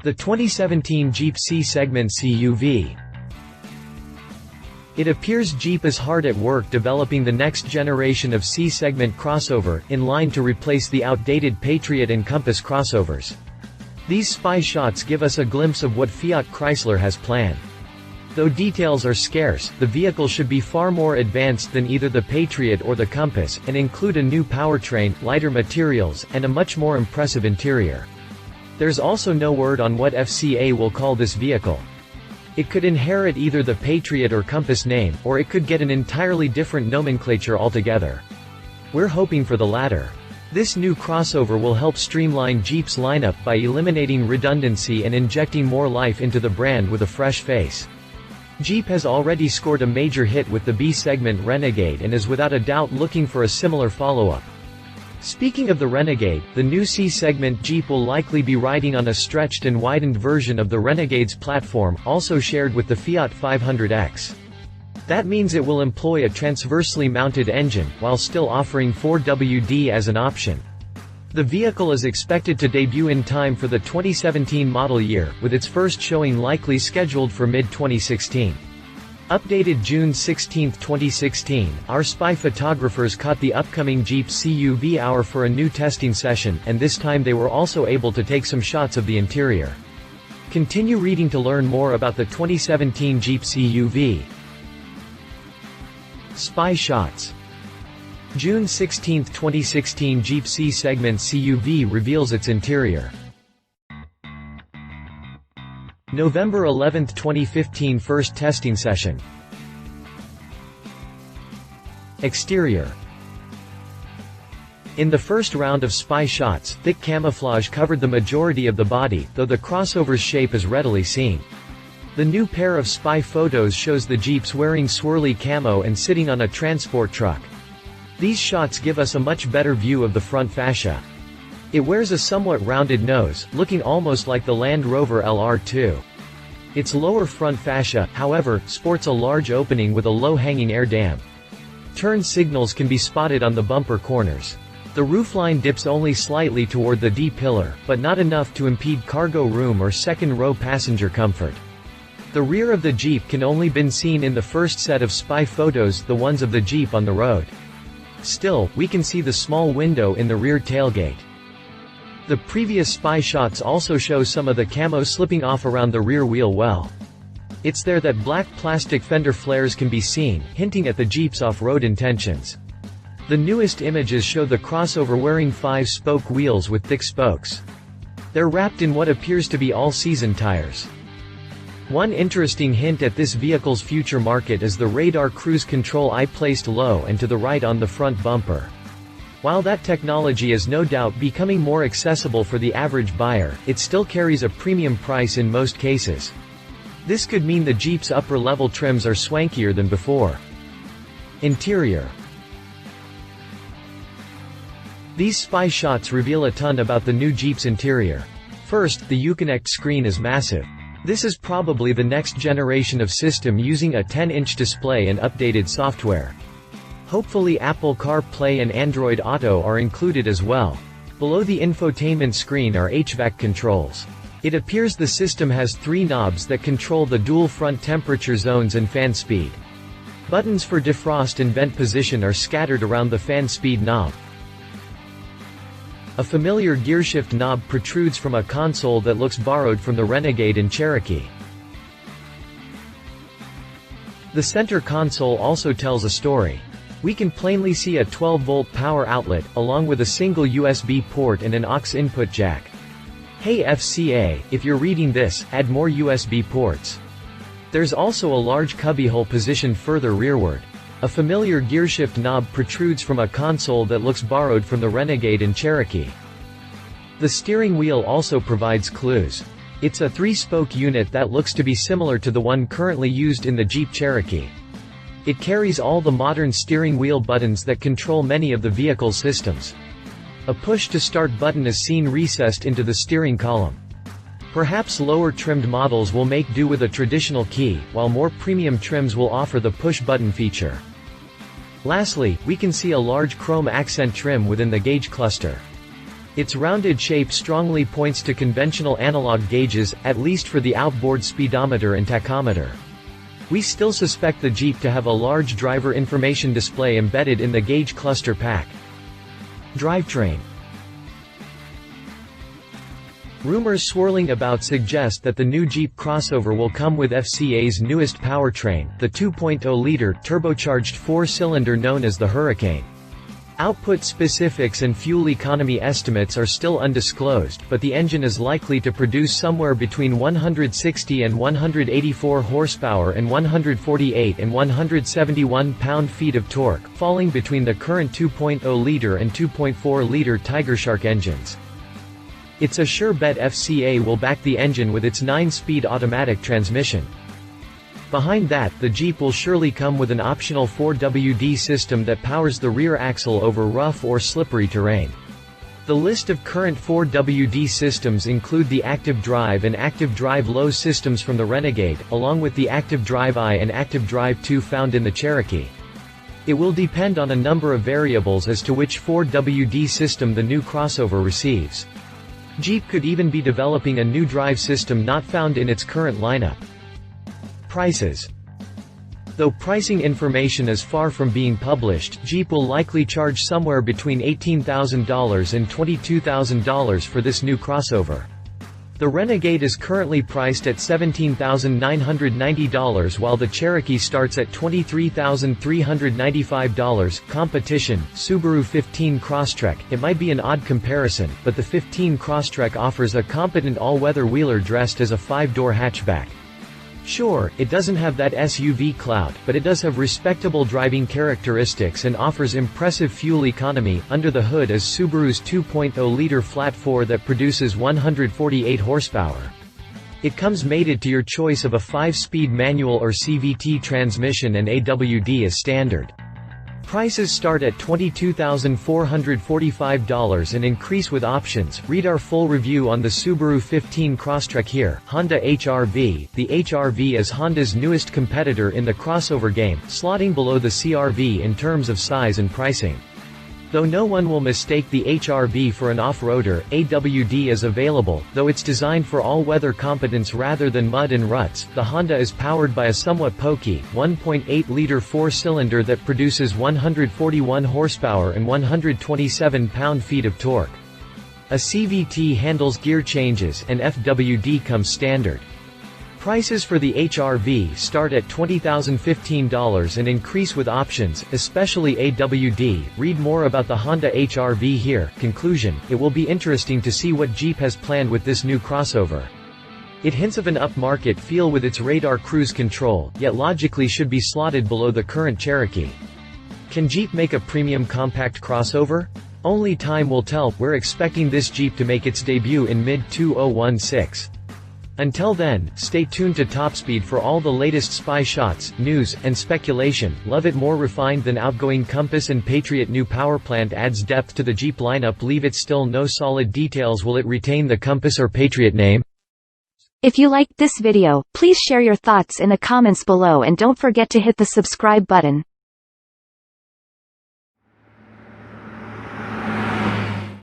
The 2017 Jeep C-Segment CUV. It appears Jeep is hard at work developing the next generation of C-segment crossover, in line to replace the outdated Patriot and Compass crossovers. These spy shots give us a glimpse of what Fiat Chrysler has planned. Though details are scarce, the vehicle should be far more advanced than either the Patriot or the Compass, and include a new powertrain, lighter materials, and a much more impressive interior. There's also no word on what FCA will call this vehicle. It could inherit either the Patriot or Compass name, or it could get an entirely different nomenclature altogether. We're hoping for the latter. This new crossover will help streamline Jeep's lineup by eliminating redundancy and injecting more life into the brand with a fresh face. Jeep has already scored a major hit with the B-segment Renegade and is without a doubt looking for a similar follow-up. Speaking of the Renegade, the new C-segment Jeep will likely be riding on a stretched and widened version of the Renegade's platform, also shared with the Fiat 500X. That means it will employ a transversely mounted engine, while still offering 4WD as an option. The vehicle is expected to debut in time for the 2017 model year, with its first showing likely scheduled for mid-2016. Updated June 16, 2016, our spy photographers caught the upcoming Jeep CUV hour for a new testing session, and this time they were also able to take some shots of the interior. Continue reading to learn more about the 2017 Jeep CUV. Spy shots. June 16, 2016 Jeep C-Segment CUV reveals its interior. November 11, 2015 First testing session. Exterior. In the first round of spy shots, thick camouflage covered the majority of the body, though the crossover's shape is readily seen. The new pair of spy photos shows the Jeeps wearing swirly camo and sitting on a transport truck. These shots give us a much better view of the front fascia. It wears a somewhat rounded nose, looking almost like the Land Rover LR2. Its lower front fascia, however, sports a large opening with a low-hanging air dam. Turn signals can be spotted on the bumper corners. The roofline dips only slightly toward the D-pillar, but not enough to impede cargo room or second-row passenger comfort. The rear of the Jeep can only been seen in the first set of spy photos, the ones of the Jeep on the road. Still, we can see the small window in the rear tailgate. The previous spy shots also show some of the camo slipping off around the rear wheel well. It's there that black plastic fender flares can be seen, hinting at the Jeep's off-road intentions. The newest images show the crossover wearing 5-spoke wheels with thick spokes. They're wrapped in what appears to be all-season tires. One interesting hint at this vehicle's future market is the radar cruise control eye placed low and to the right on the front bumper. While that technology is no doubt becoming more accessible for the average buyer, it still carries a premium price in most cases. This could mean the Jeep's upper-level trims are swankier than before. Interior. These spy shots reveal a ton about the new Jeep's interior. First, the Uconnect screen is massive. This is probably the next generation of system using a 10-inch display and updated software. Hopefully Apple CarPlay and Android Auto are included as well. Below the infotainment screen are Hvac controls. It appears the system has 3 knobs that control the dual front temperature zones and fan speed. Buttons for defrost and vent position are scattered around the fan speed knob. A familiar gearshift knob protrudes from a console that looks borrowed from the Renegade and Cherokee. The center console also tells a story. We can plainly see a 12-volt power outlet, along with a single USB port and an aux input jack. Hey FCA, if you're reading this, add more USB ports. There's also a large cubbyhole positioned further rearward. A familiar gearshift knob protrudes from a console that looks borrowed from the Renegade and Cherokee. The steering wheel also provides clues. It's a 3-spoke unit that looks to be similar to the one currently used in the Jeep Cherokee. It carries all the modern steering wheel buttons that control many of the vehicle's systems. A push-to-start button is seen recessed into the steering column. Perhaps lower-trimmed models will make do with a traditional key, while more premium trims will offer the push-button feature. Lastly, we can see a large chrome accent trim within the gauge cluster. Its rounded shape strongly points to conventional analog gauges, at least for the outboard speedometer and tachometer. We still suspect the Jeep to have a large driver information display embedded in the gauge cluster pack. Drivetrain. Rumors swirling about suggest that the new Jeep crossover will come with FCA's newest powertrain, the 2.0-liter, turbocharged four-cylinder known as the Hurricane. Output specifics and fuel economy estimates are still undisclosed, but the engine is likely to produce somewhere between 160 and 184 horsepower and 148 and 171 pound-feet of torque, falling between the current 2.0-liter and 2.4-liter Tigershark engines. It's a sure bet FCA will back the engine with its 9-speed automatic transmission. Behind that, the Jeep will surely come with an optional 4WD system that powers the rear axle over rough or slippery terrain. The list of current 4WD systems include the Active Drive and Active Drive Low systems from the Renegade, along with the Active Drive I and Active Drive 2 found in the Cherokee. It will depend on a number of variables as to which 4WD system the new crossover receives. Jeep could even be developing a new drive system not found in its current lineup. Prices. Though pricing information is far from being published, Jeep will likely charge somewhere between $18,000 and $22,000 for this new crossover. The Renegade is currently priced at $17,990 while the Cherokee starts at $23,395. Competition, Subaru 15 Crosstrek. It might be an odd comparison, but the 15 Crosstrek offers a competent all-weather wheeler dressed as a 5-door hatchback. Sure, it doesn't have that SUV clout, but it does have respectable driving characteristics and offers impressive fuel economy. Under the hood is Subaru's 2.0-liter flat 4 that produces 148 horsepower. It comes mated to your choice of a 5-speed manual or CVT transmission and AWD as standard. Prices start at $22,445 and increase with options. Read our full review on the Subaru 15 Crosstrek here. Honda HR-V. The HR-V is Honda's newest competitor in the crossover game, slotting below the CR-V in terms of size and pricing. Though no one will mistake the HR-V for an off-roader, AWD is available, though it's designed for all-weather competence rather than mud and ruts. The Honda is powered by a somewhat pokey, 1.8-liter four-cylinder that produces 141 horsepower and 127 pound-feet of torque. A CVT handles gear changes, and FWD comes standard. Prices for the HR-V start at $20,015 and increase with options, especially AWD. Read more about the Honda HR-V here. Conclusion: it will be interesting to see what Jeep has planned with this new crossover. It hints of an upmarket feel with its radar cruise control, yet logically should be slotted below the current Cherokee. Can Jeep make a premium compact crossover? Only time will tell. We're expecting this Jeep to make its debut in mid-2016. Until then, stay tuned to Topspeed for all the latest spy shots, news, and speculation. Love it more refined than outgoing Compass and Patriot. New powerplant adds depth to the Jeep lineup. Leave it still. No solid details. Will it retain the Compass or Patriot name? If you liked this video, please share your thoughts in the comments below and don't forget to hit the subscribe button.